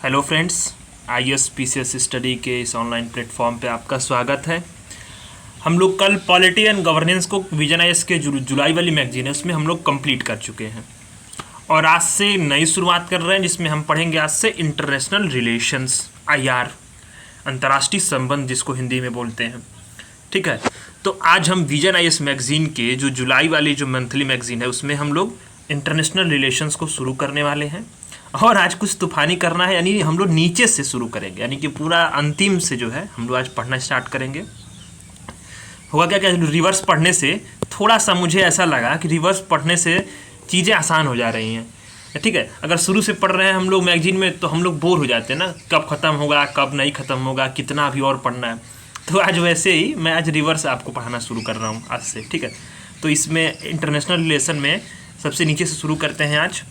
Hello friends, IAS PCS study के इस online platform पे आपका स्वागत है। हम लोग कल पॉलिटी एंड गवर्नेंस को विजन आईएएस के जुलाई वाली मैगजीन है उसमें हम लोग कंप्लीट कर चुके हैं और आज से नई शुरुआत कर रहे हैं जिसमें हम पढ़ेंगे आज से इंटरनेशनल रिलेशंस, आईआर, अंतर्राष्ट्रीय संबंध जिसको हिंदी में बोलते हैं। ठीक है, तो आज हम विजन आईएएस मैगजीन के जो जुलाई वाली जो मंथली मैगजीन है उसमें हम लोग इंटरनेशनल रिलेशंस को शुरू करने वाले हैं और आज कुछ तूफानी करना है, यानी हम लोग नीचे से शुरू करेंगे, यानी कि पूरा अंतिम से जो है हम लोग आज पढ़ना स्टार्ट करेंगे। होगा क्या क्या रिवर्स पढ़ने से थोड़ा सा मुझे ऐसा लगा कि रिवर्स पढ़ने से चीज़ें आसान हो जा रही हैं। ठीक है, अगर शुरू से पढ़ रहे हैं हम लोग मैगजीन में तो हम लोग बोर हो जाते हैं ना, कब ख़त्म होगा कब नहीं ख़त्म होगा, कितना अभी और पढ़ना है। तो आज वैसे ही मैं आज रिवर्स आपको पढ़ाना शुरू कर रहा हूँ आज से। ठीक है, तो इसमें इंटरनेशनल रिलेशन में सबसे नीचे से शुरू करते हैं आज।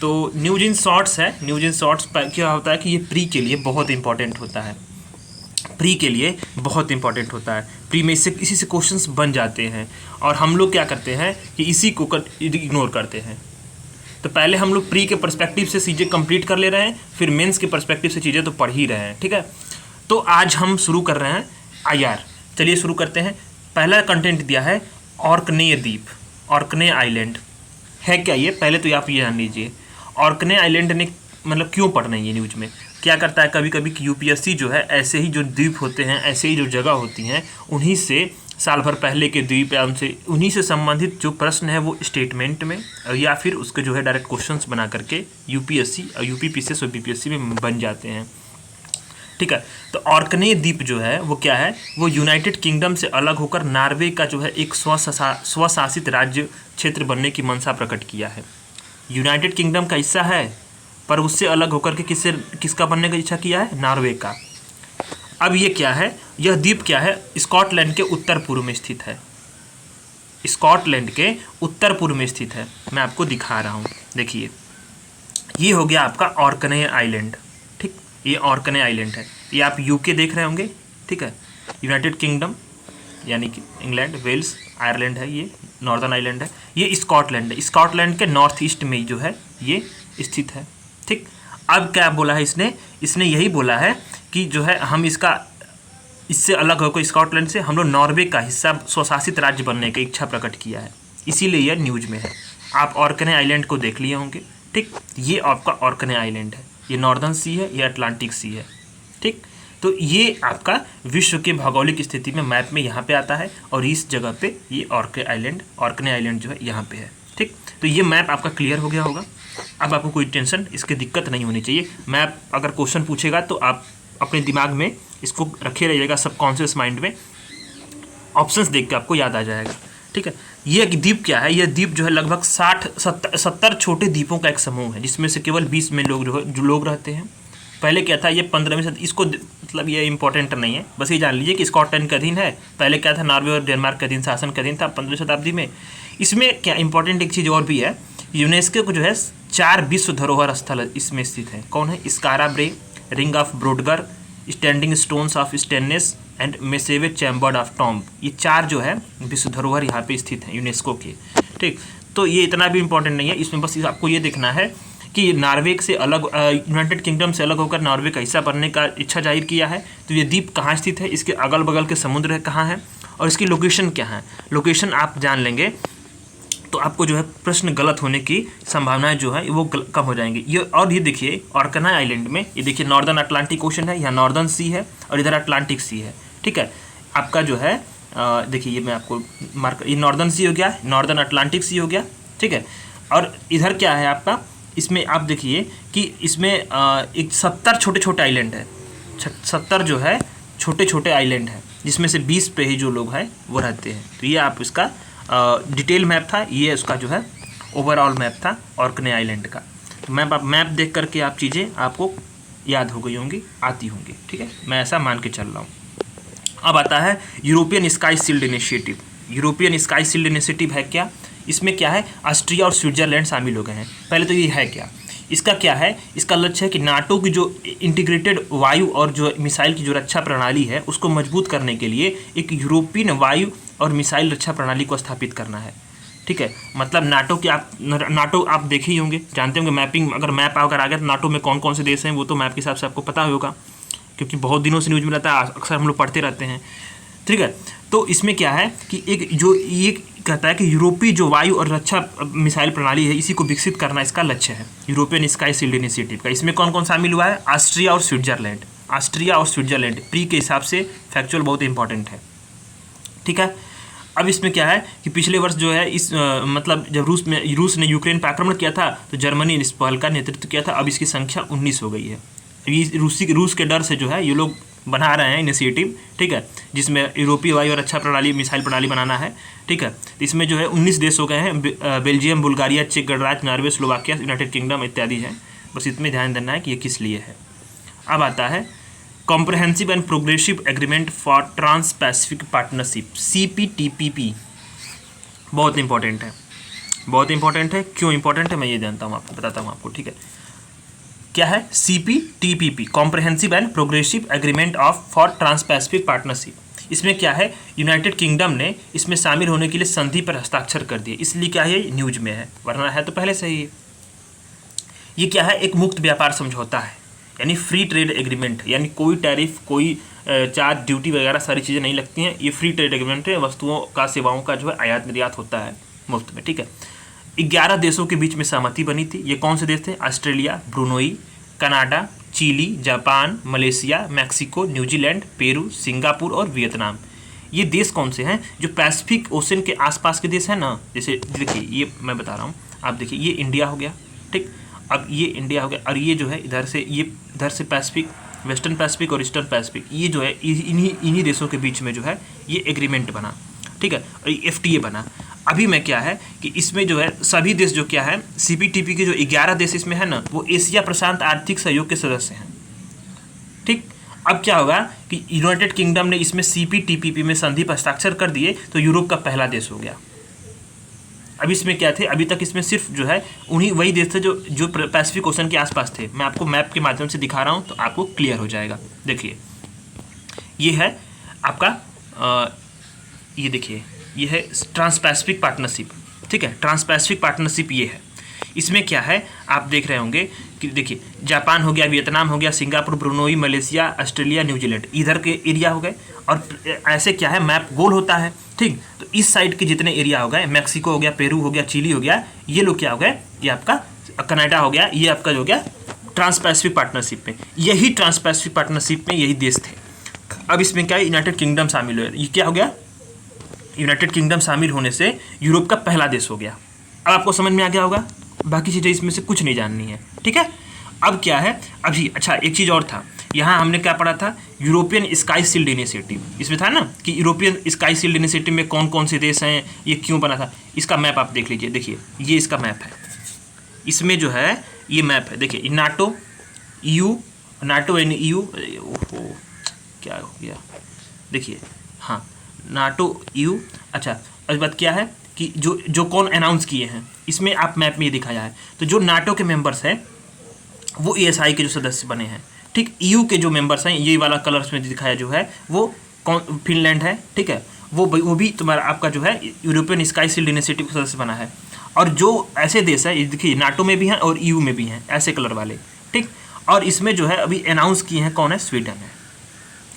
तो न्यूज इन शॉर्ट्स है। न्यूज इन शॉर्ट्स क्या होता है कि ये प्री के लिए बहुत इंपॉर्टेंट होता है। प्री के लिए बहुत इंपॉर्टेंट होता है। प्री में इसी से क्वेश्चंस बन जाते हैं और हम लोग क्या करते हैं कि इसी को इग्नोर करते हैं। तो पहले हम लोग प्री के पर्सपेक्टिव से चीज़ें कंप्लीट कर ले रहे हैं, फिर मेंस के पर्सपेक्टिव से चीज़ें तो पढ़ ही रहे हैं। ठीक है, तो आज हम शुरू कर रहे हैं आईआर। चलिए शुरू करते हैं। पहला कंटेंट दिया है ऑर्कने द्वीप, ऑर्कने आइलैंड है क्या ये, पहले तो आप ये जान लीजिए। ऑर्कने आइलैंड ने मतलब क्यों पढ़ना है ये न्यूज में, क्या करता है कभी कभी कि यूपीएससी जो है ऐसे ही जो द्वीप होते हैं, ऐसे ही जो जगह होती हैं, उन्हीं से साल भर पहले के द्वीप या उनसे उन्हीं से संबंधित जो प्रश्न है वो स्टेटमेंट में या फिर उसके जो है डायरेक्ट क्वेश्चंस बना करके यूपीएससी और यूपीपीसीएस और बीपीएससी में बन जाते हैं। ठीक है, तो ऑर्कने द्वीप जो है वो क्या है, वो यूनाइटेड किंगडम से अलग होकर नॉर्वे का जो है एक स्वशासित राज्य क्षेत्र बनने की मंशा प्रकट किया है। यूनाइटेड किंगडम का हिस्सा है पर उससे अलग होकर के किसका बनने का इच्छा किया है, नॉर्वे का। अब ये क्या है, यह द्वीप क्या है, स्कॉटलैंड के उत्तर पूर्व में स्थित है। स्कॉटलैंड के उत्तर पूर्व में स्थित है। मैं आपको दिखा रहा हूँ, देखिए ये हो गया आपका ऑर्कने आइलैंड। ठीक, ये ऑर्कने आइलैंड है। ये आप यूके देख रहे होंगे। ठीक है, यूनाइटेड किंगडम यानी कि इंग्लैंड, वेल्स, आयरलैंड है, ये नॉर्दर्न आइलैंड है। ये स्कॉटलैंड है, स्कॉटलैंड के नॉर्थ ईस्ट में जो है ये स्थित है। ठीक, अब क्या बोला है इसने यही बोला है कि जो है हम इससे अलग होकर स्कॉटलैंड से हम लोग नॉर्वे का हिस्सा स्वशासित राज्य बनने की इच्छा प्रकट किया है, इसीलिए यह न्यूज में है। आप ऑर्कने आइलैंड को देख लिए होंगे। ठीक, ये आपका ऑर्कने आइलैंड है, ये नॉर्दर्न सी है, ये अटलांटिक सी है। ठीक, तो ये आपका विश्व के भौगोलिक स्थिति में मैप में यहाँ पे आता है और इस जगह पे ये ऑर्कने आइलैंड जो है यहाँ पे है। ठीक, तो ये मैप आपका क्लियर हो गया होगा। अब आपको कोई टेंशन, इसकी दिक्कत नहीं होनी चाहिए। मैप अगर क्वेश्चन पूछेगा तो आप अपने दिमाग में इसको रखे रहिएगा, सबकॉन्शियस माइंड में ऑप्शंस देख के आपको याद आ जाएगा। ठीक है, ये द्वीप क्या है, यह द्वीप जो है लगभग 60-70 छोटे द्वीपों का एक समूह है जिसमें से केवल 20 में लोग रहते हैं। पहले क्या था, ये 15वीं इसको मतलब ये इंपॉर्टेंट नहीं है, बस ये जान लीजिए कि स्कॉटलैंड का अधीन है। पहले क्या था, नॉर्वे और डेनमार्क का अधीन शासन का अधीन था 15वीं शताब्दी में। इसमें क्या इंपॉर्टेंट एक चीज़ और भी है, यूनेस्को को जो है 4 विश्व धरोहर स्थल इसमें स्थित है। कौन है, Skara Brae, ring of Brodgar, standing stones of Stenness and Maeshowe chamber of tomb. ये 4 जो है विश्व धरोहर यहाँ पे स्थित हैं यूनेस्को के। ठीक, तो ये इतना भी इंपॉर्टेंट नहीं है, इसमें बस आपको ये देखना है कि नॉर्वे से अलग, यूनाइटेड किंगडम से अलग होकर नॉर्वे का हिस्सा बनने का इच्छा जाहिर किया है। तो ये द्वीप कहाँ स्थित है, इसके अगल बगल के समुद्र कहाँ हैं और इसकी लोकेशन क्या है। लोकेशन आप जान लेंगे तो आपको जो है प्रश्न गलत होने की संभावनाएं जो है वो कम हो जाएंगी। ये और ये देखिए ऑर्कना आइलैंड में, ये देखिए नॉर्दर्न अटलांटिक ओशन है, यहाँ नॉर्दर्न सी है और इधर अटलांटिक सी है। ठीक है, आपका जो है देखिए ये मैं आपको मार्क, ये नॉर्दर्न सी हो गया, नॉर्दर्न अटलांटिक सी हो गया। ठीक है, और इधर क्या है आपका, इसमें आप देखिए कि इसमें एक 70 छोटे छोटे आइलैंड है, 70 जो है छोटे छोटे आइलैंड हैं जिसमें से 20 पे ही जो लोग हैं वो रहते हैं। तो ये आप इसका डिटेल मैप था, ये उसका जो है ओवरऑल मैप था ऑर्कने आइलैंड का। तो मैप देख करके आप चीज़ें आपको याद हो गई होंगी, आती होंगी। ठीक है, मैं ऐसा मान के चल रहा हूँ। अब आता है European sky shield initiative. European sky shield initiative है क्या, इसमें क्या है, ऑस्ट्रिया और स्विट्जरलैंड शामिल हो गए हैं। पहले तो ये है क्या, इसका क्या है, इसका लक्ष्य है कि नाटो की जो इंटीग्रेटेड वायु और जो मिसाइल की जो रक्षा प्रणाली है उसको मजबूत करने के लिए एक यूरोपियन वायु और मिसाइल रक्षा प्रणाली को स्थापित करना है। ठीक है। मतलब नाटो आप देखे ही होंगे, जानते होंगे। मैपिंग अगर मैप अगर आ गया तो नाटो में कौन कौन से देश हैं वो तो मैप के हिसाब से आपको पता होगा, क्योंकि बहुत दिनों से न्यूज़ में रहता है, अक्सर हम लोग पढ़ते रहते हैं, ठीक है। तो इसमें क्या है कि एक जो ये कहता है कि यूरोपीय जो वायु और रक्षा मिसाइल प्रणाली है इसी को विकसित करना इसका लक्ष्य है, यूरोपियन स्काई शील्ड इनिशिएटिव का। इसमें कौन कौन शामिल हुआ है? ऑस्ट्रिया और स्विट्जरलैंड। ऑस्ट्रिया और स्विट्जरलैंड प्री के हिसाब से फैक्चुअल बहुत इंपॉर्टेंट है, ठीक है। अब इसमें क्या है कि पिछले वर्ष जो है मतलब जब रूस ने यूक्रेन पर आक्रमण किया था तो जर्मनी ने इस पहल का नेतृत्व किया था। अब इसकी संख्या 19 हो गई है। रूस के डर से जो है ये लोग बना रहे हैं इनिशिएटिव, ठीक है, जिसमें यूरोपीय वायु और रक्षा प्रणाली मिसाइल प्रणाली बनाना है, ठीक है। इसमें जो है 19 देश हो गए हैं, बेल्जियम, बुल्गारिया, चेक गणराज्य, नॉर्वे, स्लोवाकिया, यूनाइटेड किंगडम इत्यादि हैं। बस इतने ध्यान देना है कि ये किस लिए है। अब आता है comprehensive and progressive agreement for trans Pacific partnership, CPTPP। बहुत इंपॉर्टेंट है, बहुत इंपॉर्टेंट है। क्यों इंपॉर्टेंट है मैं ये जानता हूँ, आपको बताता हूँ आपको, ठीक है। क्या है? CPTPP, comprehensive and progressive agreement for trans Pacific partnership. इसमें क्या है, यूनाइटेड किंगडम ने इसमें शामिल होने के लिए संधि पर हस्ताक्षर कर दिए, इसलिए क्या है, न्यूज में है, वरना है तो पहले से ही। ये क्या है? एक मुक्त व्यापार समझौता है, यानी फ्री ट्रेड एग्रीमेंट, यानी कोई टैरिफ, कोई चार्ज, ड्यूटी वगैरह सारी चीज़ें नहीं लगती हैं। ये फ्री ट्रेड एग्रीमेंट है, वस्तुओं का सेवाओं का जो है आयात निर्यात होता है मुफ्त में, ठीक है। 11 देशों के बीच में सहमति बनी थी। ये कौन से देश थे? Australia, Brunei, Canada, Chile, Japan, Malaysia, Mexico, New Zealand, Peru, Singapore और वियतनाम। ये देश कौन से हैं? जो पैसिफिक ओशन के आसपास के देश हैं ना। जैसे देखिए, ये मैं बता रहा हूँ, आप देखिए, ये इंडिया हो गया, ठीक। अब ये इंडिया हो गया, और ये जो है इधर से पैसिफिक, वेस्टर्न पैसिफिक और ईस्टर्न पैसिफिक, ये जो है इन्हीं देशों के बीच में जो है ये एग्रीमेंट बना, ठीक है, और FTA बना। अभी में क्या है कि इसमें जो है सभी देश जो क्या है, CPTP के जो 11 देश इसमें है ना, वो एशिया प्रशांत आर्थिक सहयोग के सदस्य हैं, ठीक। अब क्या होगा कि यूनाइटेड किंगडम ने इसमें CPTPP में संधि पर हस्ताक्षर कर दिए तो यूरोप का पहला देश हो गया। अब इसमें क्या थे, अभी तक इसमें सिर्फ जो है वही देश थे जो पैसिफिक ओशन के आसपास थे। मैं आपको मैप के माध्यम से दिखा रहा हूँ तो आपको क्लियर हो जाएगा। देखिए, ये है आपका ये देखिए, ये है ट्रांस पैसिफिक पार्टनरशिप, ठीक है। ट्रांस पैसिफिक पार्टनरशिप ये है। इसमें क्या है, आप देख रहे होंगे कि देखिए, जापान हो गया, वियतनाम हो गया, Singapore, Brunei, Malaysia, Australia, New Zealand, इधर के एरिया हो गए। और ऐसे क्या है, मैप गोल होता है, ठीक। तो इस साइड के जितने एरिया हो गए, मैक्सिको हो गया, पेरू हो गया, चिली हो गया, ये लोग क्या हो गए, ये आपका कनाडा हो गया, ये आपका हो गया ट्रांस पैसिफिक पार्टनरशिप में। यही ट्रांस पैसिफिक पार्टनरशिप में यही देश थे। अब इसमें क्या है, यूनाइटेड किंगडम शामिल हुआ। ये क्या हो गया, यूनाइटेड किंगडम शामिल होने से यूरोप का पहला देश हो गया। अब आपको समझ में आ गया होगा, बाकी चीज़ें इसमें से कुछ नहीं जाननी है, ठीक है। अब क्या है, अभी अच्छा एक चीज़ और था, यहाँ हमने क्या पढ़ा था, यूरोपियन स्काई शील्ड इनिशिएटिव। इसमें था ना कि यूरोपियन स्काई शील्ड इनिशिएटिव में कौन कौन से देश हैं, ये क्यों बना था। इसका मैप आप देख लीजिए, देखिए ये इसका मैप है। इसमें जो है ये मैप है, देखिए नाटो एंड EU, ओहो क्या हो गया, देखिए, हाँ नाटो EU। अच्छा, और बात क्या है कि जो कौन अनाउंस किए हैं, इसमें आप मैप में ये दिखाया है। तो जो नाटो के मेंबर्स हैं वो ESI के जो सदस्य बने हैं, ठीक। EU के जो मेंबर्स हैं, ये वाला कलर्स में दिखाया जो है वो कौन, फिनलैंड है, ठीक है। वो भी तुम्हारा आपका जो है यूरोपियन स्काई शील्ड इनिशिएटिव का सदस्य बना है। और जो ऐसे देश है, देखिए नाटो में भी हैं और EU में भी हैं, ऐसे कलर वाले, ठीक। और इसमें जो है अभी अनाउंस किए हैं कौन है, स्वीडन है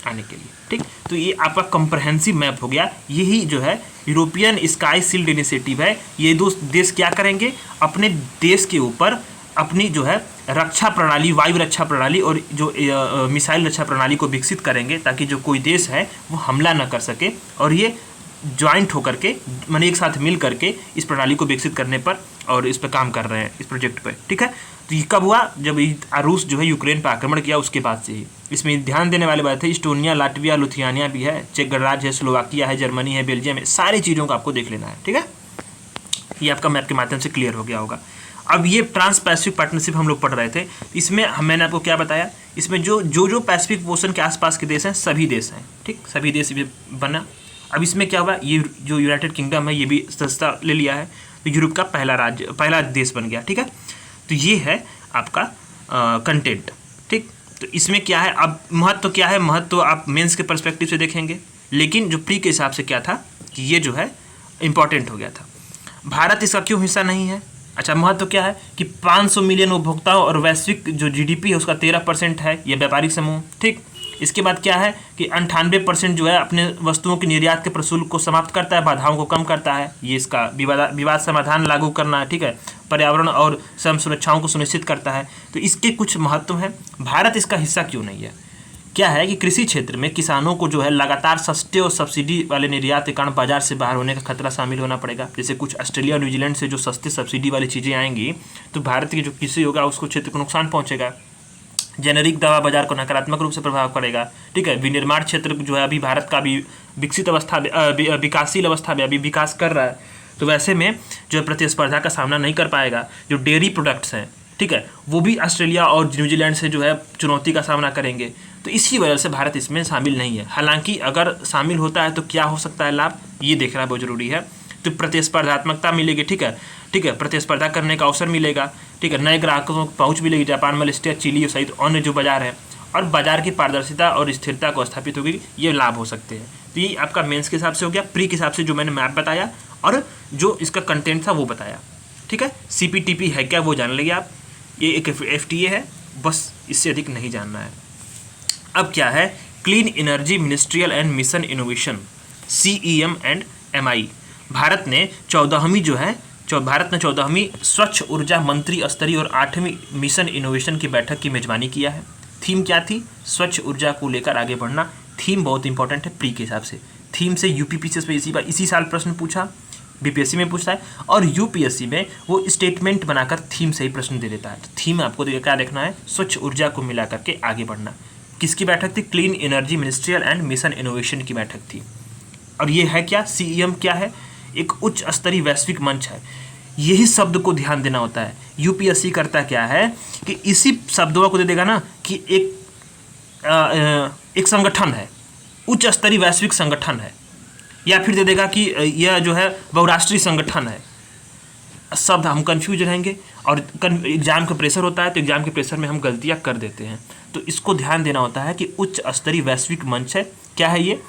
आने के लिए, ठीक। तो ये आपका कॉम्प्रहेंसिव मैप हो गया। यही जो है यूरोपियन स्काई शील्ड इनिशिएटिव है। ये दो देश क्या करेंगे, अपने देश के ऊपर अपनी जो है रक्षा प्रणाली, वायु रक्षा प्रणाली और जो मिसाइल रक्षा प्रणाली को विकसित करेंगे, ताकि जो कोई देश है वो हमला न कर सके। और ये ज्वाइंट होकर के, मैंने एक साथ मिल करके इस प्रणाली को विकसित करने पर और इस पर काम कर रहे हैं, इस प्रोजेक्ट पर, ठीक है। तो ये कब हुआ, जब रूस जो है यूक्रेन पर आक्रमण किया उसके बाद से ही। इसमें ध्यान देने वाली बात है, इस्टोनिया, लाटविया, लुथियानिया भी है, चेक गणराज्य है, स्लोवाकिया है, जर्मनी है, बेल्जियम है, सारी चीज़ों को आपको देख लेना है, ठीक है। ये आपका मैप के माध्यम से क्लियर हो गया होगा। अब ये ट्रांस पैसिफिक पार्टनरशिप हम लोग पढ़ रहे थे, इसमें मैंने आपको क्या बताया, इसमें जो पैसिफिक ओशन के आसपास के देश हैं सभी देश हैं, ठीक, सभी देश भी बना। अब इसमें क्या हुआ, ये जो यूनाइटेड किंगडम है ये भी सदस्यता ले लिया है, तो यूरोप का पहला देश बन गया, ठीक है। तो ये है आपका कंटेंट, ठीक। तो इसमें क्या है, अब महत्व क्या है, महत्व आप मेंस के पर्सपेक्टिव से देखेंगे, लेकिन जो प्री के हिसाब से क्या था कि ये जो है इंपॉर्टेंट हो गया था। भारत इसका क्यों हिस्सा नहीं है? अच्छा, महत्व क्या है कि 500 मिलियन उपभोक्ताओं और वैश्विक जो जीडीपी है उसका 13% है ये व्यापारिक समूह। ठीक, इसके बाद क्या है कि 98% जो है अपने वस्तुओं के निर्यात के प्रशुल्क को समाप्त करता है, बाधाओं को कम करता है, ये इसका विवाद समाधान लागू करना है। ठीक है, पर्यावरण और श्रम सुरक्षाओं को सुनिश्चित करता है। तो इसके कुछ महत्व हैं। भारत इसका हिस्सा क्यों नहीं है? क्या है कि कृषि क्षेत्र में किसानों को जो है लगातार सस्ते और सब्सिडी वाले निर्यात के कारण बाजार से बाहर होने का खतरा शामिल होना पड़ेगा। जैसे कुछ ऑस्ट्रेलिया और न्यूजीलैंड से जो सस्ते सब्सिडी वाली चीज़ें आएंगी तो भारत की जो कृषि होगा उसको क्षेत्र को नुकसान पहुंचेगा। जेनेरिक दवा बाजार को नकारात्मक रूप से प्रभाव पड़ेगा। ठीक है, विनिर्माण क्षेत्र जो है अभी भारत का भी विकसित अवस्था विकासशील अवस्था में अभी विकास कर रहा है, तो वैसे में जो है प्रतिस्पर्धा का सामना नहीं कर पाएगा। जो डेयरी प्रोडक्ट्स हैं, ठीक है, वो भी ऑस्ट्रेलिया और न्यूजीलैंड से जो है चुनौती का सामना करेंगे। तो इसी वजह से भारत इसमें शामिल नहीं है। हालांकि अगर शामिल होता है तो क्या हो सकता है लाभ, ये देखना बहुत जरूरी है। तो प्रतिस्पर्धात्मकता मिलेगी। ठीक है, प्रतिस्पर्धा करने का अवसर मिलेगा। ठीक है, नए ग्राहकों को पहुंच मिलेगी। जापान, मलेशिया, चिली सहित अन्य जो बाजार है, और बाजार की पारदर्शिता और स्थिरता को स्थापित होगी, ये लाभ हो सकते हैं। तो ये आपका मेंस के हिसाब से हो गया, प्री के हिसाब से जो मैंने मैप बताया और जो इसका कंटेंट था वो बताया। ठीक है, CPTP है क्या वो जान लेंगे आप, ये एक FTA है, बस इससे अधिक नहीं जानना है। अब क्या है, clean energy ministerial and mission innovation, CEM and MI। Bharat ने 14वीं स्वच्छ ऊर्जा मंत्री स्तरीय और 8वीं मिशन इनोवेशन की बैठक की मेजबानी किया है। थीम क्या थी? स्वच्छ ऊर्जा को लेकर आगे बढ़ना। थीम बहुत इंपॉर्टेंट है प्री के हिसाब से। थीम से UPPCS में इसी साल प्रश्न पूछा, BPSC में पूछता है, और UPSC में वो स्टेटमेंट बनाकर थीम से ही प्रश्न दे देता है। तो थीम आपको क्या देखना है? स्वच्छ ऊर्जा को मिला करके आगे बढ़ना। किसकी बैठक थी? Clean energy ministerial and mission innovation की बैठक थी। और ये है क्या? CEM क्या है? एक उच्च स्तरीय वैश्विक मंच है। यही शब्द को ध्यान देना होता है। UPSC करता क्या है कि इसी शब्दों को दे देगा ना कि एक संगठन है, उच्च स्तरीय वैश्विक संगठन है, या फिर दे देगा कि यह जो है बहुराष्ट्रीय संगठन है। शब्द हम कंफ्यूज रहेंगे और एग्जाम का प्रेशर होता है, तो एग्जाम के प्रेशर में हम गलतियां कर देते हैं। तो इसको ध्यान देना होता है कि उच्च स्तरीय वैश्विक मंच है। क्या है ये?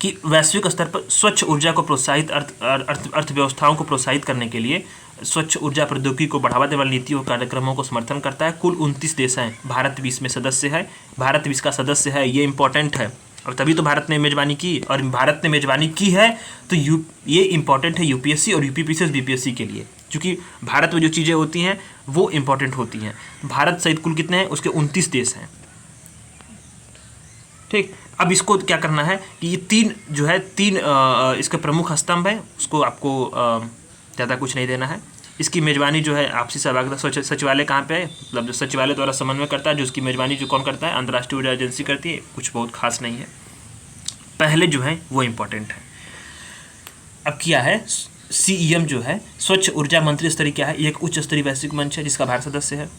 कि वैश्विक स्तर पर स्वच्छ ऊर्जा को प्रोत्साहित अर्थव्यवस्थाओं को प्रोत्साहित करने के लिए स्वच्छ ऊर्जा प्रौद्योगिकी को बढ़ावा देने वाली नीतियों कार्यक्रमों को समर्थन करता है। कुल 29 देश हैं, भारत भी इसमें सदस्य है। भारत भी इसका सदस्य है, ये इंपॉर्टेंट है, और तभी तो भारत ने मेजबानी की। और भारत ने मेजबानी की है तो ये इंपॉर्टेंट है UPSC और UPPCS BPSC के लिए, क्योंकि भारत में जो चीज़ें होती हैं वो इंपॉर्टेंट होती हैं। भारत सहित कुल कितने हैं? उसके 29 देश हैं। ठीक, अब इसको क्या करना है कि ये तीन इसके प्रमुख स्तंभ हैं, उसको आपको ज़्यादा कुछ नहीं देना है। इसकी मेजबानी जो है आपसी सहभागिता सचिवालय कहाँ पे है, मतलब जो सचिवालय द्वारा समन्वय करता है, जो उसकी मेजबानी जो कौन करता है? अंतर्राष्ट्रीय ऊर्जा एजेंसी करती है। कुछ बहुत खास नहीं है, पहले जो है वो इम्पोर्टेंट है। अब क्या है, CEM जो है स्वच्छ ऊर्जा मंत्री स्तरीय क्या है? एक उच्च स्तरीय वैश्विक मंच है जिसका भारत सदस्य है।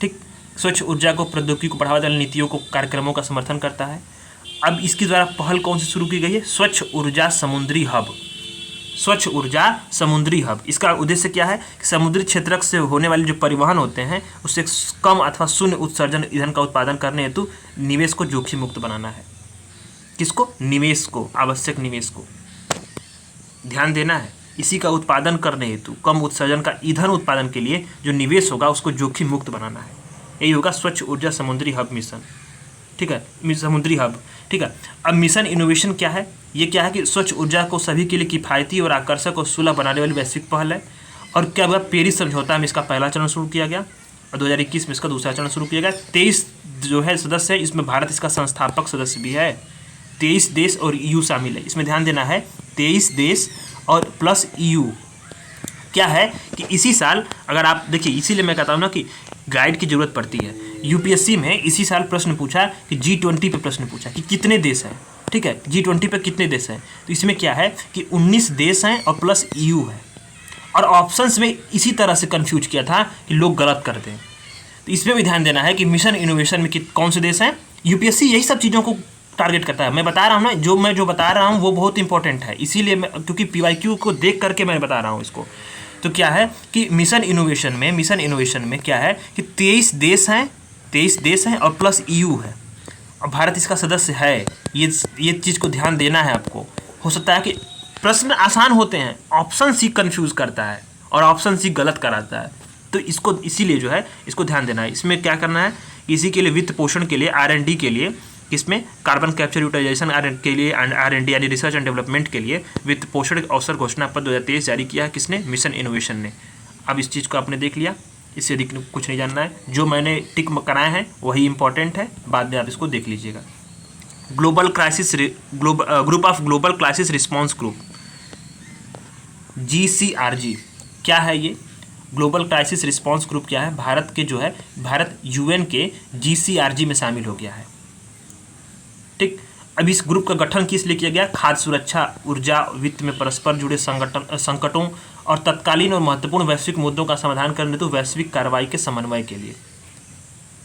ठीक, स्वच्छ ऊर्जा को प्रौद्योगिकी को बढ़ावा देने नीतियों को कार्यक्रमों का समर्थन करता है। अब इसके द्वारा पहल कौन सी शुरू की गई है? स्वच्छ ऊर्जा समुद्री हब। स्वच्छ ऊर्जा समुद्री हब, इसका उद्देश्य क्या है कि समुद्री क्षेत्र से होने वाले जो परिवहन होते हैं उससे कम अथवा शून्य उत्सर्जन ईंधन का उत्पादन करने हेतु निवेश को जोखिम मुक्त बनाना है। किसको? निवेश को, आवश्यक निवेश को ध्यान देना है। इसी का उत्पादन करने हेतु कम उत्सर्जन का ईंधन उत्पादन के लिए जो निवेश होगा उसको जोखिम मुक्त बनाना है। यही होगा स्वच्छ ऊर्जा समुद्री हब मिशन। ठीक है, समुद्री हब। ठीक है, अब मिशन इनोवेशन क्या है? ये क्या है कि स्वच्छ ऊर्जा को सभी के लिए किफ़ायती और आकर्षक और सुलभ बनाने वाली वैश्विक पहल है। और क्या हुआ? पेरिस समझौता में इसका पहला चरण शुरू किया गया और 2021 में इसका दूसरा चरण शुरू किया गया। 23 जो है सदस्य है, इसमें भारत इसका संस्थापक सदस्य भी है। 23 देश और EU शामिल है। इसमें ध्यान देना है, 23 देश और प्लस EU। क्या है कि इसी साल अगर आप देखिए, इसीलिए मैं कहता हूँ ना कि गाइड की जरूरत पड़ती है। UPSC में इसी साल प्रश्न पूछा कि G20 पे प्रश्न पूछा कि कितने देश हैं। ठीक है, G20 पे कितने देश हैं? तो इसमें क्या है कि 19 देश हैं और प्लस EU है। और ऑप्शंस में इसी तरह से कंफ्यूज किया था कि लोग गलत कर दें। तो इसमें भी ध्यान देना है कि मिशन इनोवेशन में कौन से देश हैं। UPSC यही सब चीज़ों को टारगेट करता है। मैं बता रहा हूँ ना, जो बता रहा हूँ वो बहुत इंपॉर्टेंट है, इसीलिए मैं, क्योंकि PYQ को देख करके मैं बता रहा हूँ इसको। तो क्या है कि मिशन इनोवेशन में क्या है कि 23 देश हैं और प्लस EU है, और भारत इसका सदस्य है। ये चीज़ को ध्यान देना है आपको। हो सकता है कि प्रश्न आसान होते हैं, ऑप्शन सी कंफ्यूज करता है और ऑप्शन सी गलत कराता है। तो इसको इसीलिए जो है इसको ध्यान देना है। इसमें क्या करना है, इसी के लिए वित्त पोषण के लिए R&D के लिए, इसमें कार्बन कैप्चर यूटिलाइजेशन के लिए R&D यानी रिसर्च एंड डेवलपमेंट के लिए वित्त पोषण अवसर घोषणा पत्र 2023 जारी किया है। किसने? मिशन इनोवेशन ने। अब इस चीज़ को आपने देख लिया, इससे अधिक कुछ नहीं जानना है। जो मैंने टिक कराए हैं वही इंपॉर्टेंट है, बाद में आप इसको देख लीजिएगा। Group of global crisis response group, GCRG क्या है ये? ग्लोबल क्राइसिस रिस्पॉन्स ग्रुप क्या है? भारत के जो है, भारत UN के GCRG में शामिल हो गया है। ठीक, अब इस ग्रुप का गठन किस लिए किया गया? खाद्य सुरक्षा, ऊर्जा, वित्त में परस्पर जुड़े संकटों और तत्कालीन और महत्वपूर्ण वैश्विक मुद्दों का समाधान करने हेतु वैश्विक कार्रवाई के समन्वय के लिए।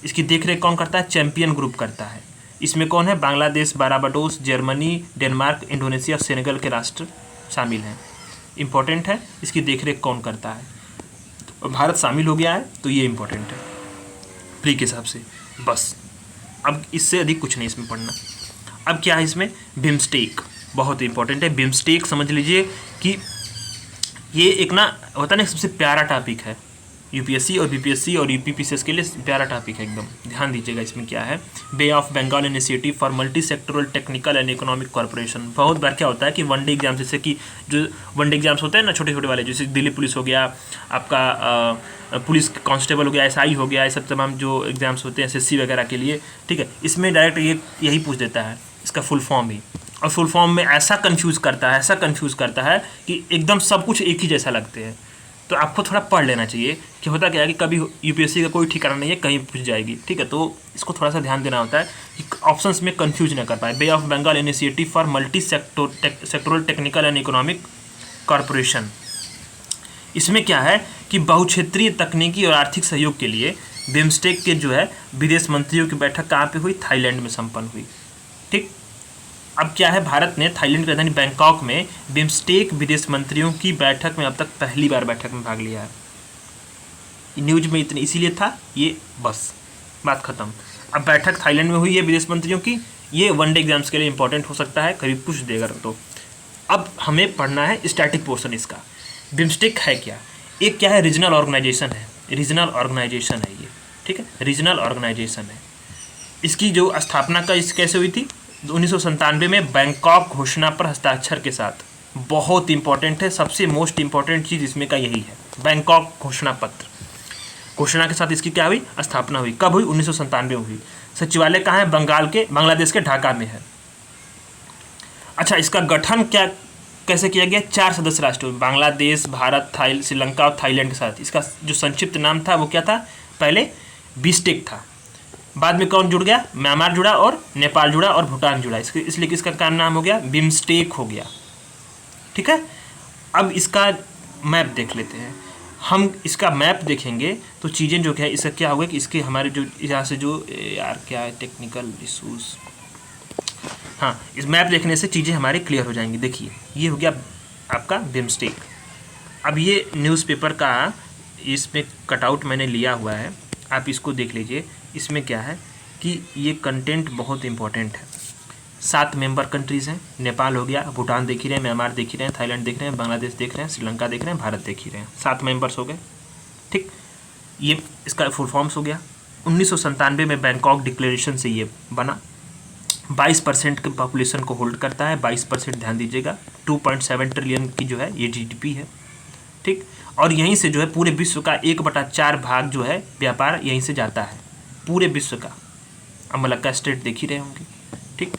इसकी देखरेख कौन करता है? चैंपियन ग्रुप करता है। इसमें कौन है? Bangladesh, Barbados, Germany, Denmark, Indonesia, Senegal के राष्ट्र शामिल हैं। इंपॉर्टेंट है, इसकी देखरेख कौन करता है? तो भारत शामिल हो गया है, तो ये इंपॉर्टेंट है प्री के हिसाब से। बस अब इससे अधिक कुछ नहीं इसमें पढ़ना। अब क्या है इसमें? बिम्स्टेक बहुत इंपॉर्टेंट है। बिम्स्टेक समझ लीजिए कि ये एक ना होता है ना, सबसे प्यारा टॉपिक है UPSC और BPSC और UPPCS के लिए प्यारा टॉपिक है एकदम। ध्यान दीजिएगा इसमें क्या है। Bay of Bengal initiative for multi sectoral technical and economic corporation. बहुत बार क्या होता है कि वनडे एग्जाम, जैसे कि जो वनडे एग्जाम्स होते हैं ना छोटे छोटे वाले, जैसे दिल्ली पुलिस हो गया, आपका पुलिस कांस्टेबल हो गया, SI हो गया, ये सब तमाम जो एग्जाम्स होते हैं SSC वगैरह के लिए, ठीक है, इसमें डायरेक्ट यही पूछ देता है, इसका फुल फॉर्म ही। और फुल फॉर्म में ऐसा कंफ्यूज करता है कि एकदम सब कुछ एक ही जैसा लगते हैं। तो आपको थोड़ा पढ़ लेना चाहिए कि होता क्या है कि कभी UPSC का कोई ठिकाना नहीं है, कहीं पूछ जाएगी, ठीक है। तो इसको थोड़ा सा ध्यान देना होता है कि ऑप्शंस में कंफ्यूज ना कर पाए। Bay of Bengal initiative for multi sectoral technical and economic corporation. इसमें क्या है कि बहुक्षेत्रीय तकनीकी और आर्थिक सहयोग के लिए बिम्स्टेक के जो है विदेश मंत्रियों की बैठक कहाँ पे हुई? थाईलैंड में संपन्न हुई। ठीक, अब क्या है, भारत ने थाईलैंड की राजधानी बैंकॉक में बिम्स्टेक विदेश मंत्रियों की बैठक में अब तक पहली बार बैठक में भाग लिया है। न्यूज में इतनी इसीलिए था ये, बस बात खत्म। अब बैठक थाईलैंड में हुई है विदेश मंत्रियों की। ये वनडे एग्जाम्स के लिए इंपॉर्टेंट हो सकता है, कभी पूछ देगा तो। अब हमें पढ़ना है स्टैटिक पोर्शन इसका। बिम्स्टेक है क्या? एक क्या है? रीजनल ऑर्गेनाइजेशन है। रीजनल ऑर्गेनाइजेशन है ये, ठीक है, रीजनल ऑर्गेनाइजेशन है। इसकी जो स्थापना का इस कैसे हुई थी? 1997 में बैंकॉक घोषणा पर हस्ताक्षर के साथ। बहुत इंपॉर्टेंट है, सबसे मोस्ट इंपॉर्टेंट चीज़ इसमें का यही है, बैंकॉक घोषणा पत्र। घोषणा के साथ इसकी क्या हुई? स्थापना हुई। कब हुई? 1997 में हुई। सचिवालय कहाँ है? बांग्लादेश के ढाका में है। अच्छा, इसका गठन क्या कैसे किया गया? 4 सदस्य राष्ट्रों, बांग्लादेश, भारत, श्रीलंका और थाईलैंड के साथ। इसका जो संक्षिप्त नाम था वो क्या था? पहले बिस्टेक था, बाद में कौन जुड़ गया? म्यांमार जुड़ा और नेपाल जुड़ा और भूटान जुड़ा, इसलिए किसका काम नाम हो गया? बिम्स्टेक हो गया। ठीक है, अब इसका मैप देख लेते हैं। हम इसका मैप देखेंगे तो चीज़ें जो क्या है, इसका क्या होगा कि इसके हमारे जो यहाँ से जो यार क्या है टेक्निकल इशूज़, हाँ, इस मैप देखने से चीज़ें हमारी क्लियर हो जाएंगी। देखिए, ये हो गया आपका बिम्स्टेक। अब ये न्यूज़पेपर का इसमें कटआउट मैंने लिया हुआ है, आप इसको देख लीजिए। इसमें क्या है कि ये कंटेंट बहुत इंपॉर्टेंट है। 7 मेंबर कंट्रीज़ हैं, नेपाल हो गया, भूटान देख ही रहे हैं, म्यांमार देख ही रहे हैं, थाईलैंड देख रहे हैं, बांग्लादेश देख रहे हैं, श्रीलंका देख रहे हैं, भारत देख ही रहे हैं। 7 मेंबर्स हो गए। ठीक, ये इसका फुल फॉर्म्स हो गया। 1997 में बैंकॉक डिक्लेरेशन से ये बना। 22% के पॉपुलेशन को होल्ड करता है। 22%, ध्यान दीजिएगा। 2.7 ट्रिलियन की जो है ये GDP है। ठीक, और यहीं से जो है पूरे विश्व का 1/4 भाग जो है व्यापार यहीं से जाता है, पूरे विश्व का। अब मलक्का स्टेट देख ही रहे होंगे। ठीक,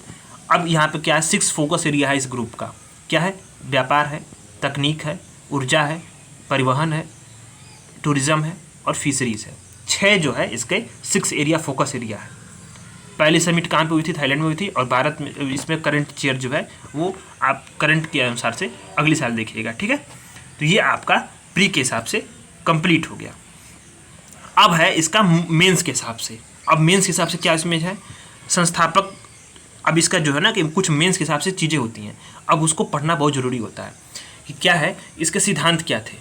अब यहाँ पे क्या है? 6 फोकस एरिया है इस ग्रुप का। क्या है? व्यापार है, तकनीक है, ऊर्जा है, परिवहन है, टूरिज्म है और फिशरीज है। 6 जो है इसके 6 एरिया फोकस एरिया है। पहली समिट कहाँ पे हुई थी? थाईलैंड में हुई थी। और भारत में इसमें करंट चेयर जो है वो आप करंट के अनुसार से अगले साल देखिएगा। ठीक है, तो ये आपका प्री के हिसाब से कंप्लीट हो गया। अब है इसका मेंस के हिसाब से। अब मेंस के हिसाब से क्या इसमें है? संस्थापक। अब इसका जो है ना कि कुछ मेंस के हिसाब से चीज़ें होती हैं, अब उसको पढ़ना बहुत ज़रूरी होता है कि क्या है, इसके सिद्धांत क्या थे।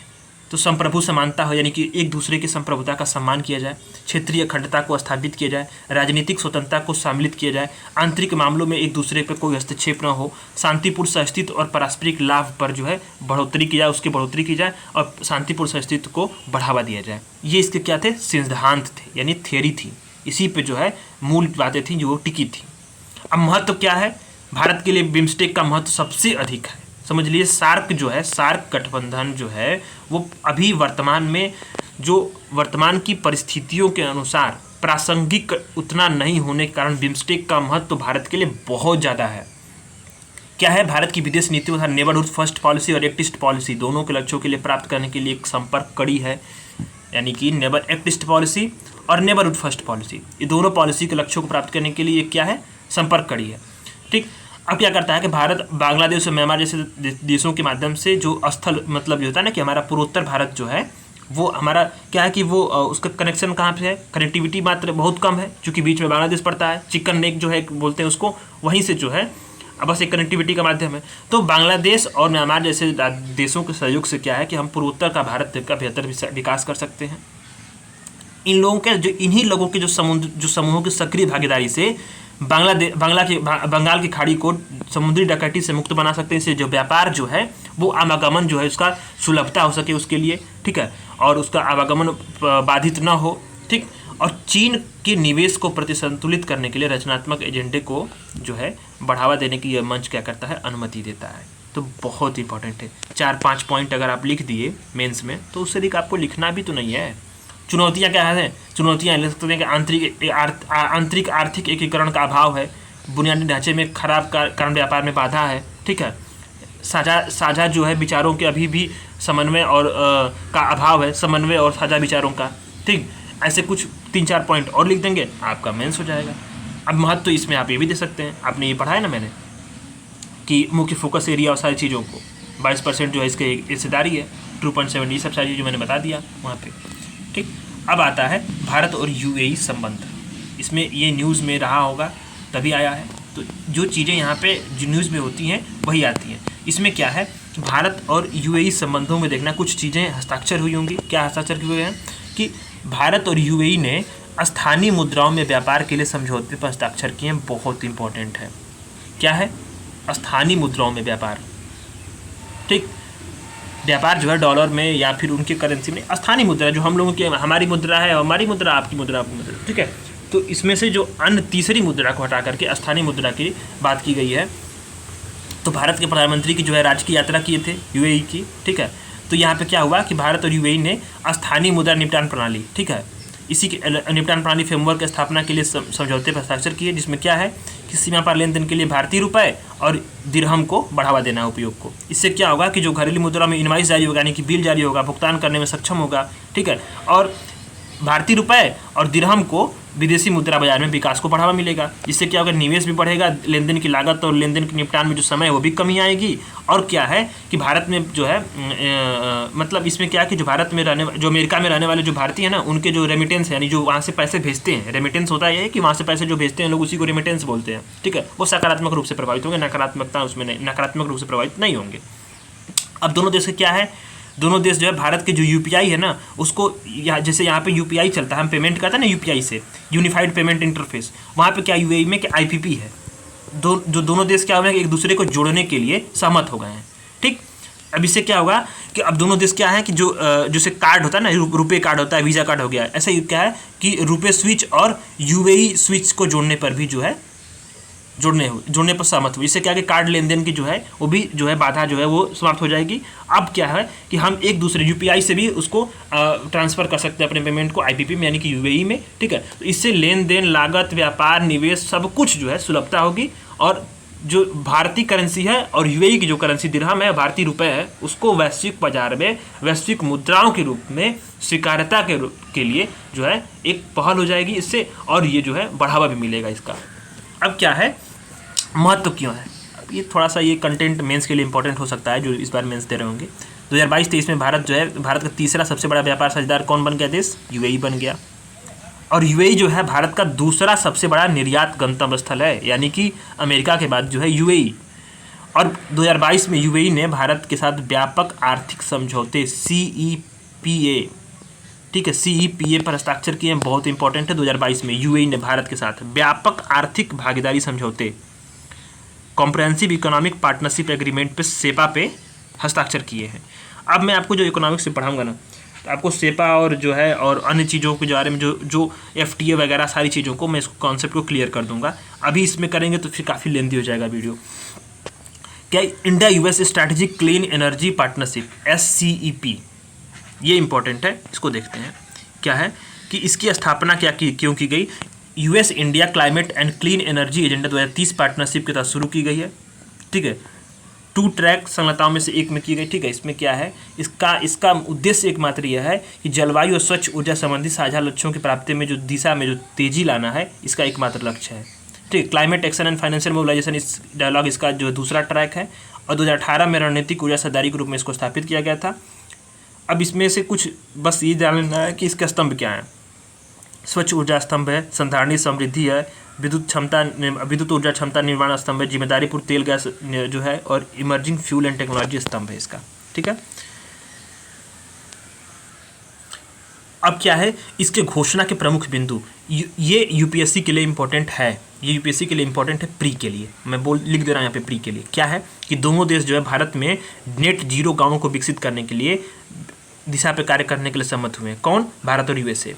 तो संप्रभु समानता हो, यानी कि एक दूसरे की संप्रभुता का सम्मान किया जाए, क्षेत्रीय अखंडता को स्थापित किया जाए, राजनीतिक स्वतंत्रता को सम्मिलित किया जाए, आंतरिक मामलों में एक दूसरे पर कोई हस्तक्षेप न हो, शांतिपूर्ण सहअस्तित्व और पारस्परिक लाभ पर जो है बढ़ोतरी की जाए, उसकी बढ़ोतरी की जाए और शांतिपूर्ण सहअस्तित्व को बढ़ावा दिया जाए। ये इसके क्या थे? सिद्धांत थे, यानी थियरी थी। इसी पे जो है मूल बातें थी जो टिकी थी। अब महत्व क्या है? भारत के लिए बिम्स्टेक का महत्व सबसे अधिक है। समझ लीजिए सार्क जो है, सार्क गठबंधन जो है वो अभी वर्तमान में जो वर्तमान की परिस्थितियों के अनुसार प्रासंगिक उतना नहीं होने के कारण बिम्स्टेक का महत्व तो भारत के लिए बहुत ज़्यादा है। क्या है? भारत की विदेश नीति तथा नेबरहुड फर्स्ट पॉलिसी और एक्ट ईस्ट पॉलिसी दोनों के लक्ष्यों के लिए प्राप्त करने के लिए एक संपर्क कड़ी है, यानी कि एक्ट ईस्ट पॉलिसी और नेबरहुड फर्स्ट पॉलिसी, ये दोनों पॉलिसी के लक्ष्यों को प्राप्त करने के लिए क्या है? संपर्क कड़ी है। ठीक, अब क्या करता है कि भारत बांग्लादेश और म्यांमार जैसे देशों के माध्यम से जो स्थल मतलब जो होता है ना कि हमारा पूर्वोत्तर भारत जो है वो हमारा क्या है कि वो उसका कनेक्शन कहाँ पे है? कनेक्टिविटी मात्र बहुत कम है, क्योंकि बीच में बांग्लादेश पड़ता है, चिकन नेक जो है बोलते हैं उसको, वहीं से जो है बस एक कनेक्टिविटी का माध्यम है। तो बांग्लादेश और म्यांमार जैसे देशों के सहयोग से क्या है कि हम पूर्वोत्तर का भारत का बेहतर विकास कर सकते हैं। इन लोगों के जो इन्हीं लोगों के जो समूहों की सक्रिय भागीदारी से बंगाल की खाड़ी को समुद्री डकैती से मुक्त बना सकते हैं। इससे जो व्यापार जो है वो आवागमन जो है उसका सुलभता हो सके उसके लिए, ठीक है, और उसका आवागमन बाधित ना हो। ठीक, और चीन के निवेश को प्रतिसंतुलित करने के लिए रचनात्मक एजेंडे को जो है बढ़ावा देने की यह मंच क्या करता है? अनुमति देता है। तो बहुत इंपॉर्टेंट है। 4-5 पॉइंट अगर आप लिख दिए मेंस में तो उससे अधिक आपको लिखना भी तो नहीं है। चुनौतियाँ क्या हैं? चुनौतियाँ लिख सकते हैं कि आंतरिक आर्थिक एकीकरण का अभाव है, बुनियादी ढांचे में खराब कारण व्यापार में बाधा है, ठीक है, साझा जो है विचारों के अभी भी समन्वय और का अभाव है, समन्वय और साझा विचारों का। ठीक, ऐसे कुछ 3-4 पॉइंट और लिख देंगे, आपका मेंस हो जाएगा। अब महत्व तो इसमें आप ये भी दे सकते हैं, आपने ये पढ़ा है ना मैंने कि मुख्य फोकस एरिया और सारी चीज़ों को 22% जो है इसके हिस्सेदारी है, 2.7 ये सब सारी चीज़ें मैंने बता दिया वहाँ पे। ठीक, अब आता है भारत और यूएई संबंध। इसमें ये न्यूज़ में रहा होगा तभी आया है, तो जो चीज़ें यहाँ पे जो न्यूज़ में होती हैं वही आती हैं। इसमें क्या है? भारत और यूएई संबंधों में देखना कुछ चीज़ें हस्ताक्षर हुई होंगी। क्या हस्ताक्षर हुए हैं? कि भारत और यूएई ने स्थानीय मुद्राओं में व्यापार के लिए समझौते पर हस्ताक्षर किए हैं। बहुत इंपॉर्टेंट है। क्या है? स्थानीय मुद्राओं में व्यापार। ठीक, व्यापार जो है डॉलर में या फिर उनके करेंसी में, स्थानीय मुद्रा जो हम लोगों की हमारी मुद्रा है, हमारी मुद्रा आपकी मुद्रा आपकी मुद्रा, ठीक है। तो इसमें से जो अन्य तीसरी मुद्रा को हटा करके स्थानीय मुद्रा की बात की गई है। तो भारत के प्रधानमंत्री की जो है राजकीय यात्रा किए थे यूएई की, ठीक है। तो यहाँ पे क्या हुआ कि भारत और यूएई ने स्थानीय मुद्रा निपटान प्रणाली, ठीक है, इसी के निपटान प्रणाली फ्रेमवर्क की स्थापना के लिए समझौते पर हस्ताक्षर किए, जिसमें क्या है कि सीमा पार लेन देन के लिए भारतीय रुपए और दिरहम को बढ़ावा देना है उपयोग को। इससे क्या होगा कि जो घरेलू मुद्रा में इनवाइस जारी होगा, यानी कि बिल जारी होगा, भुगतान करने में सक्षम होगा, ठीक है, और भारतीय रुपए और दिरहम को विदेशी मुद्रा बाजार में विकास को बढ़ावा मिलेगा। इससे क्या होगा? निवेश भी बढ़ेगा, लेन देन की लागत और लेन देन के निपटान में जो समय है वो भी कमी आएगी। और क्या है कि भारत में जो है मतलब इसमें क्या है कि जो भारत में जो अमेरिका में रहने वाले जो भारतीय हैं ना, उनके जो रेमिटेंस है, यानी जो वहाँ से पैसे भेजते हैं, रेमिटेंस होता है कि वहाँ से पैसे जो भेजते हैं लोग उसी को रेमिटेंस बोलते हैं, ठीक है, वो सकारात्मक रूप से प्रभावित होंगे, नकारात्मकता उसमें नहीं, नकारात्मक रूप से प्रभावित नहीं होंगे। अब दोनों देश का क्या है, दोनों देश जो है भारत के जो यूपीआई है ना उसको जैसे यहाँ पे यूपीआई चलता है, हम पेमेंट करते हैं ना यूपीआई से, यूनिफाइड पेमेंट इंटरफेस, वहाँ पे क्या यूएई में क्या आईपीपी है। जो दोनों देश क्या हो गए कि एक दूसरे को जोड़ने के लिए सहमत हो गए हैं। ठीक, अब इससे क्या होगा कि अब दोनों देश क्या है कि जो जैसे कार्ड होता है ना, रुपए कार्ड होता है, वीज़ा कार्ड हो गया, ऐसा ही क्या है कि रुपए स्विच और यूएई स्विच को जोड़ने पर भी जो है जोड़ने पर सहमत हुए। इससे क्या है कि कार्ड लेन देन की जो है वो भी जो है बाधा जो है वो समाप्त हो जाएगी। अब क्या है कि हम एक दूसरे यूपीआई से भी उसको ट्रांसफ़र कर सकते हैं अपने पेमेंट को आईपीपी में, यानी कि यूएई में, ठीक है। तो इससे लेन देन, लागत, व्यापार, निवेश सब कुछ जो है सुलभता होगी। और जो भारतीय करेंसी है और यूएई की जो करेंसी दिरहम है, भारतीय रुपए है, उसको वैश्विक बाजार में वैश्विक मुद्राओं के रूप में स्वीकार्यता के लिए जो है एक पहल हो जाएगी इससे, और ये जो है बढ़ावा भी मिलेगा इसका। अब क्या है, महत्व क्यों है? अब ये थोड़ा सा ये कंटेंट मेंस के लिए इंपॉर्टेंट हो सकता है जो इस बार मेंस दे रहे होंगे। 2022-23 में भारत का तीसरा सबसे बड़ा व्यापार साझेदार कौन बन गया देश? यूएई बन गया। और यूएई जो है भारत का दूसरा सबसे बड़ा निर्यात गंतव्य स्थल है, यानी कि अमेरिका के बाद जो है यूएई। और 2022 में यूएई ने भारत के साथ व्यापक आर्थिक समझौते CEPA, ठीक है, CEPA पर हस्ताक्षर किए हैं, बहुत इंपॉर्टेंट है। 2022 में UAE ने भारत के साथ व्यापक आर्थिक भागीदारी समझौते, कॉम्प्रिहेंसिव इकोनॉमिक पार्टनरशिप एग्रीमेंट पे, सेपा पे हस्ताक्षर किए हैं। अब मैं आपको जो इकोनॉमिक्स से पढ़ाऊंगा ना, तो आपको सेपा और जो है और अन्य चीज़ों के बारे में जो FTA वगैरह सारी चीज़ों को मैं इसको कॉन्सेप्ट को क्लियर कर दूंगा। अभी इसमें करेंगे तो फिर काफ़ी लेंथी हो जाएगा वीडियो। क्या India US strategic clean energy partnership SCEP, ये इंपॉर्टेंट है, इसको देखते हैं। क्या है कि इसकी स्थापना क्यों की गई? US India climate and clean energy agenda 2030 partnership के तहत शुरू की गई है, ठीक है। 2 ट्रैक संलग्नताओं में से एक में की गई, ठीक है। इसमें क्या है, इसका उद्देश्य एकमात्र यह है कि जलवायु और स्वच्छ ऊर्जा संबंधी साझा लक्ष्यों की प्राप्ति में जो दिशा में जो तेजी लाना है, इसका एकमात्र लक्ष्य है, ठीक। Climate action and financial mobilisation इस डायलॉग इसका जो दूसरा ट्रैक है, और 2018 में रणनीतिक ऊर्जा साझेदारी के रूप में इसको स्थापित किया गया था। अब इसमें से कुछ बस ये जानना है कि इसके स्तंभ क्या हैं। स्वच्छ ऊर्जा स्तंभ है, संधारणीय समृद्धि है, विद्युत ऊर्जा क्षमता निर्माण स्तंभ है, जिम्मेदारीपूर्ण तेल गैस जो है, और इमर्जिंग फ्यूल एंड टेक्नोलॉजी स्तंभ है इसका, ठीक है। अब क्या है इसके घोषणा के प्रमुख बिंदु, ये UPSC के लिए इंपॉर्टेंट है, ये UPSC के लिए इंपॉर्टेंट है, प्री के लिए मैं लिख दे रहा हूँ यहाँ पे प्री के लिए। क्या है कि दोनों देश जो है भारत में नेट जीरो गाँवों को विकसित करने के लिए दिशा पे कार्य करने के लिए सहमत हुए हैं। कौन? भारत और USA।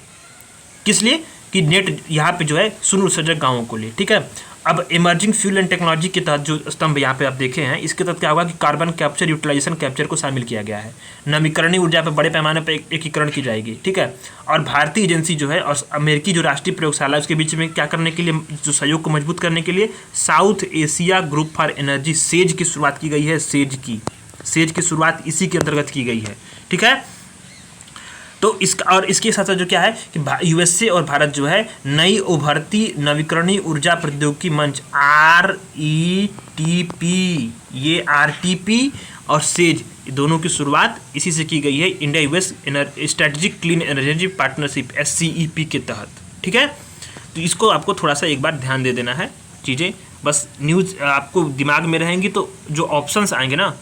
किस लिए? कि नेट यहाँ पे जो है शून्य उत्सर्जक गाँवों को लिए, ठीक है। अब इमर्जिंग फ्यूल एंड टेक्नोलॉजी के तहत जो स्तंभ यहाँ पे आप देखे हैं, इसके तहत क्या होगा कि कार्बन कैप्चर, यूटिलाइजेशन कैप्चर को शामिल किया गया है। नवीकरणीय ऊर्जा पर बड़े पैमाने पर एकीकरण की जाएगी, ठीक है। और भारतीय एजेंसी जो है और अमेरिकी जो राष्ट्रीय प्रयोगशाला है उसके बीच में क्या करने के लिए, जो सहयोग को मजबूत करने के लिए south Asia group for energy says की शुरुआत की गई है। सेज की शुरुआत इसी के अंतर्गत की गई है, ठीक है। तो इसके साथ साथ जो क्या है कि USA और भारत जो है नई उभरती नवीकरणीय ऊर्जा प्रौद्योगिकी मंच RETP, ये RTP और सेज दोनों की शुरुआत इसी से की गई है, India US strategic clean energy partnership SCEP के तहत, ठीक है। तो इसको आपको थोड़ा सा एक बार ध्यान दे देना है, चीज़ें बस न्यूज़ आपको दिमाग में रहेंगी तो जो ऑप्शंस आएंगे ना,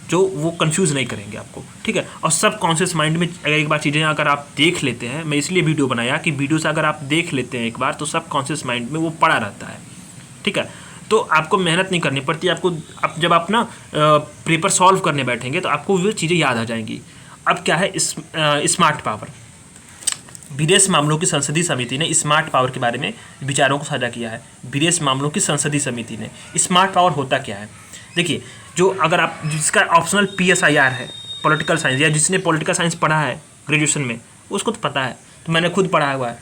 जो वो कंफ्यूज नहीं करेंगे आपको, ठीक है। और सब कॉन्शियस माइंड में अगर एक बार चीज़ें अगर आप देख लेते हैं, मैं इसलिए वीडियो बनाया कि वीडियो से अगर आप देख लेते हैं एक बार तो सब कॉन्शियस माइंड में वो पड़ा रहता है, ठीक है। तो आपको मेहनत नहीं करनी पड़ती, आपको जब आप ना पेपर सॉल्व करने बैठेंगे तो आपको वो चीज़ें याद आ जाएंगी। अब क्या है स्मार्ट पावर, विदेश मामलों की संसदीय समिति ने स्मार्ट पावर के बारे में विचारों को साझा किया है। विदेश मामलों की संसदीय समिति ने स्मार्ट पावर होता क्या है, देखिए, जो अगर आप जिसका ऑप्शनल PSIR है पॉलिटिकल साइंस, या जिसने पॉलिटिकल साइंस पढ़ा है ग्रेजुएशन में उसको तो पता है, तो मैंने खुद पढ़ा हुआ है।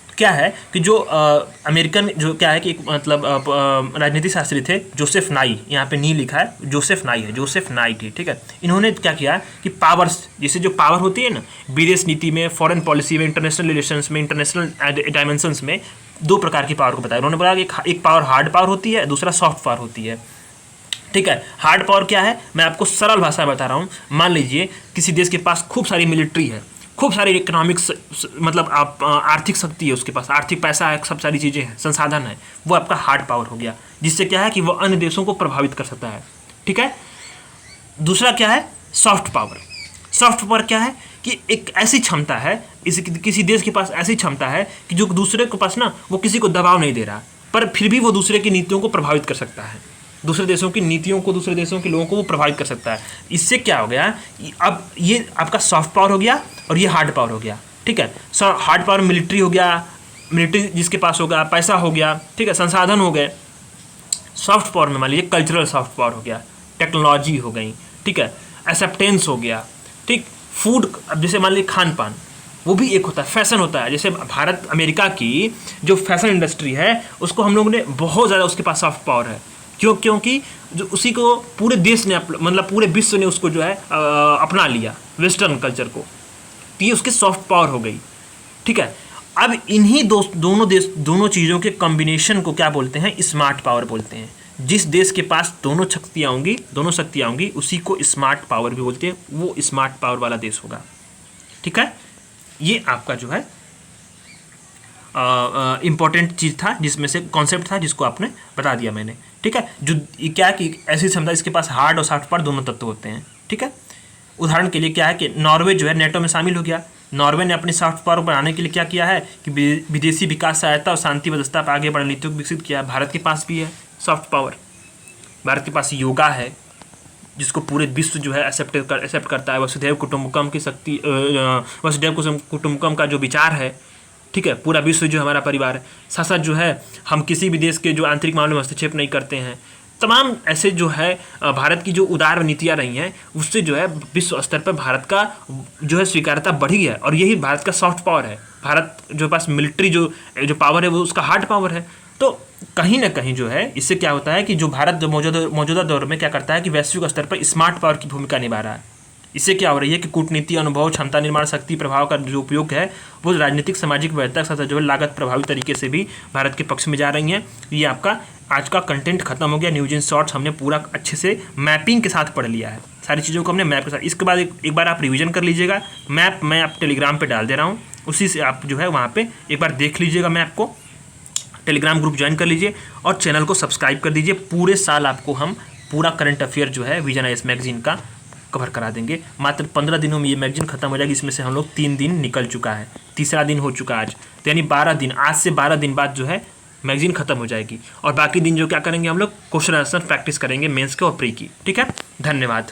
तो क्या है कि जो अमेरिकन जो क्या है कि एक मतलब राजनीति शास्त्री थे जोसेफ नाई, यहाँ पे नी लिखा है, जोसेफ नाई थे, ठीक है। इन्होंने क्या किया कि पावर्स, जैसे जो पावर होती है ना विदेश नीति में, फॉरेन पॉलिसी में, इंटरनेशनल रिलेशंस में, इंटरनेशनल डायमेंशंस में 2 प्रकार की पावर को बताया उन्होंने। बोला कि एक पावर हार्ड पावर होती है, दूसरा सॉफ्ट पावर होती है, ठीक है। हार्ड पावर क्या है, मैं आपको सरल भाषा में बता रहा हूँ। मान लीजिए किसी देश के पास खूब सारी मिलिट्री है, खूब सारी इकोनॉमिक्स मतलब आप आर्थिक शक्ति है उसके पास, आर्थिक पैसा है, सब सारी चीज़ें हैं, संसाधन है, वो आपका हार्ड पावर हो गया, जिससे क्या है कि वो अन्य देशों को प्रभावित कर सकता है, ठीक है। दूसरा क्या है सॉफ्ट पावर। सॉफ्ट पावर क्या है कि एक ऐसी क्षमता है, किसी देश के पास ऐसी क्षमता है कि जो दूसरे के पास ना वो किसी को दबाव नहीं दे रहा, पर फिर भी वो दूसरे की नीतियों को प्रभावित कर सकता है, दूसरे देशों की नीतियों को, दूसरे देशों के लोगों को वो प्रभावित कर सकता है। इससे क्या हो गया, अब ये आपका सॉफ्ट पावर हो गया और ये हार्ड पावर हो गया, ठीक है। हार्ड पावर मिलिट्री हो गया, मिलिट्री जिसके पास होगा, पैसा हो गया, ठीक है, संसाधन हो गए। सॉफ्ट पावर में मान लीजिए कल्चरल सॉफ्ट पावर हो गया, टेक्नोलॉजी हो गई, ठीक है, एक्सेप्टेंस हो गया, ठीक। फूड, अब जैसे मान लीजिए खान पान, वो भी एक होता है, फैशन होता है। जैसे भारत अमेरिका की जो फैशन इंडस्ट्री है उसको हम लोगों ने बहुत ज़्यादा, उसके पास सॉफ्ट पावर है, क्योंकि जो उसी को पूरे देश ने मतलब पूरे विश्व ने उसको जो है अपना लिया वेस्टर्न कल्चर को, तो ये उसके सॉफ्ट पावर हो गई, ठीक है। अब इन्हीं दोनों चीज़ों के कॉम्बिनेशन को क्या बोलते हैं, स्मार्ट पावर बोलते हैं। जिस देश के पास दोनों शक्तियाँ होंगी उसी को स्मार्ट पावर भी बोलते हैं, वो स्मार्ट पावर वाला देश होगा, ठीक है। ये आपका जो है इम्पॉर्टेंट चीज़ था, जिसमें से कॉन्सेप्ट था जिसको आपने बता दिया मैंने, ठीक है। जो क्या कि ऐसी क्षमता इसके पास हार्ड और सॉफ्ट पावर दोनों तत्व होते हैं, ठीक है। उदाहरण के लिए क्या है कि नॉर्वे जो है नेटो में शामिल हो गया। नॉर्वे ने अपनी सॉफ्ट पावर बनाने के लिए क्या किया है कि विदेशी विकास सहायता और शांति व्यवस्था पर आगे बढ़ने नीतियों को विकसित किया है। भारत के पास भी है सॉफ्ट पावर। भारत के पास योगा है जिसको पूरे विश्व जो है एक्सेप्ट करता है। वसुधैव कुटुंबकम की शक्ति, वसुधैव कुटुंबकम का जो विचार है, ठीक है, पूरा विश्व जो हमारा परिवार है। साथ साथ जो है हम किसी भी देश के जो आंतरिक मामलों में हस्तक्षेप नहीं करते हैं। तमाम ऐसे जो है भारत की जो उदार नीतियाँ रही हैं उससे जो है विश्व स्तर पर भारत का जो है स्वीकार्यता बढ़ी है और यही भारत का सॉफ्ट पावर है। भारत जो पास मिलिट्री जो पावर है वो उसका हार्ड पावर है। तो कहीं ना कहीं जो है इससे क्या होता है कि जो भारत जो मौजूदा दौर में क्या करता है कि वैश्विक स्तर पर स्मार्ट पावर की भूमिका निभा रहा है। इससे क्या हो रही है कि कूटनीति, अनुभव, क्षमता निर्माण, शक्ति, प्रभाव का जो उपयोग है वो राजनीतिक, सामाजिक व्यवस्था के साथ जो है लागत प्रभावी तरीके से भी भारत के पक्ष में जा रही हैं। ये आपका आज का कंटेंट खत्म हो गया। न्यूज इन शॉर्ट्स हमने पूरा अच्छे से मैपिंग के साथ पढ़ लिया है, सारी चीज़ों को हमने मैप के साथ। इसके बाद एक बार आप रिवीजन कर लीजिएगा। मैप मैं आप टेलीग्राम पर डाल दे रहा हूँ, उसी से आप जो है वहाँ पर एक बार देख लीजिएगा मैप को। टेलीग्राम ग्रुप ज्वाइन कर लीजिए और चैनल को सब्सक्राइब कर दीजिए। पूरे साल आपको हम पूरा करंट अफेयर जो है विजन आईएएस मैगजीन का कवर करा देंगे। मात्र 15 दिनों में ये मैगजीन खत्म हो जाएगी। इसमें से हम लोग 3 दिन निकल चुका है, तीसरा दिन हो चुका आज, तो यानी 12 दिन, आज से 12 दिन बाद जो है मैगजीन खत्म हो जाएगी। और बाकी दिन जो क्या करेंगे हम लोग क्वेश्चन आंसर प्रैक्टिस करेंगे मेंस के और प्री की। ठीक है, धन्यवाद।